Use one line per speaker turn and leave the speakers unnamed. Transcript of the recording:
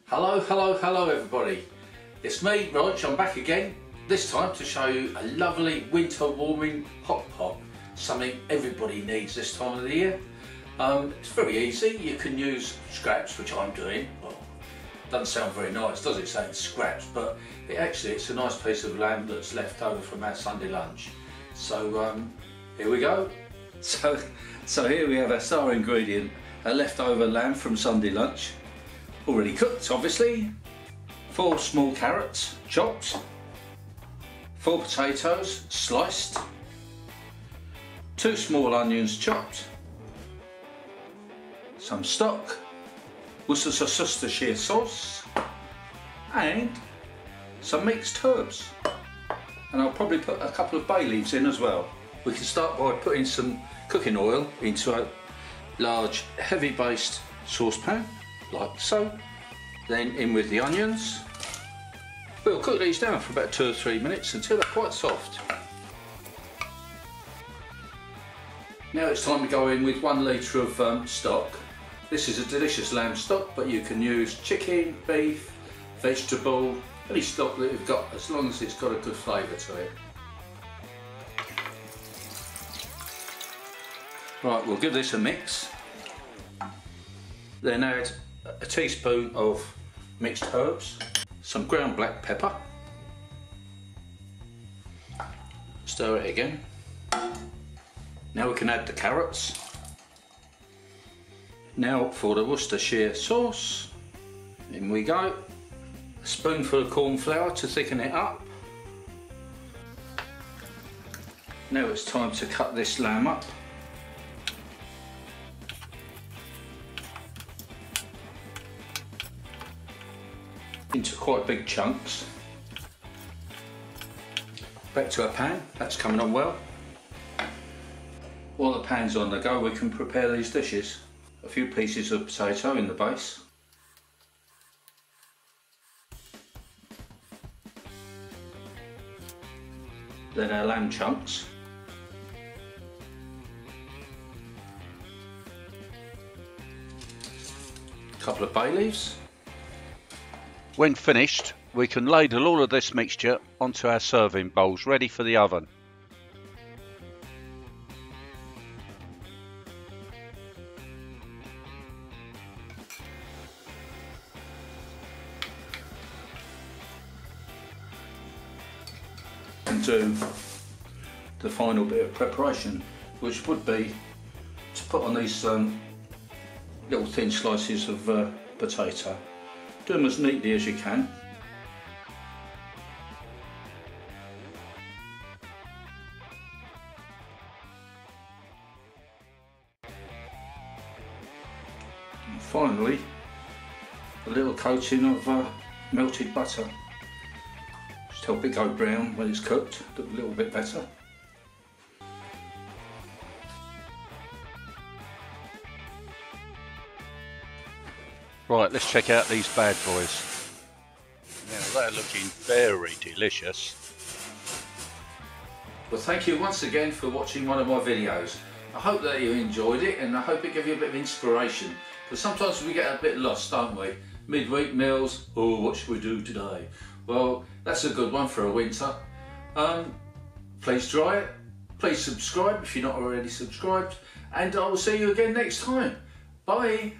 Hello, hello, hello everybody. It's me, Rog. I'm back again, this time to show you a lovely winter warming hot pot. Something everybody needs this time of the year. It's very easy. You can use scraps, which I'm doing. Well, doesn't sound very nice, does it, saying scraps, but it's a nice piece of lamb that's left over from our Sunday lunch. So here we go. So here we have our star ingredient, a leftover lamb from Sunday lunch. Already cooked, obviously. 4 small carrots, chopped. 4 potatoes, sliced. 2 small onions, chopped. Some stock. Worcestershire sauce. And some mixed herbs. And I'll probably put a couple of bay leaves in as well. We can start by putting some cooking oil into a large, heavy-based saucepan, like so. Then in with the onions. We'll cook these down for about 2 or 3 minutes until they're quite soft. Now it's time to go in with 1 litre of stock. This is a delicious lamb stock, but you can use chicken, beef, vegetable, any stock that you've got, as long as it's got a good flavour to it. Right, we'll give this a mix. Then add a teaspoon of mixed herbs, some ground black pepper, stir it again. Now we can add the carrots. Now for the Worcestershire sauce, in we go. A spoonful of cornflour to thicken it up. Now it's time to cut this lamb up. Into quite big chunks. Back to a pan, that's coming on well. While the pan's on the go, we can prepare these dishes. A few pieces of potato in the base. Then our lamb chunks. A couple of bay leaves. When finished, we can ladle all of this mixture onto our serving bowls, ready for the oven. And do the final bit of preparation, which would be to put on these little thin slices of potato. Do them as neatly as you can. And finally, a little coating of melted butter. Just help it go brown when it's cooked, look a little bit better. Right, let's check out these bad boys. Now they're looking very delicious. Well, thank you once again for watching one of my videos. I hope that you enjoyed it, and I hope it gave you a bit of inspiration. Because sometimes we get a bit lost, don't we? Midweek meals, oh, what should we do today? Well, that's a good one for a winter. Please try it. Please subscribe if you're not already subscribed. And I will see you again next time. Bye.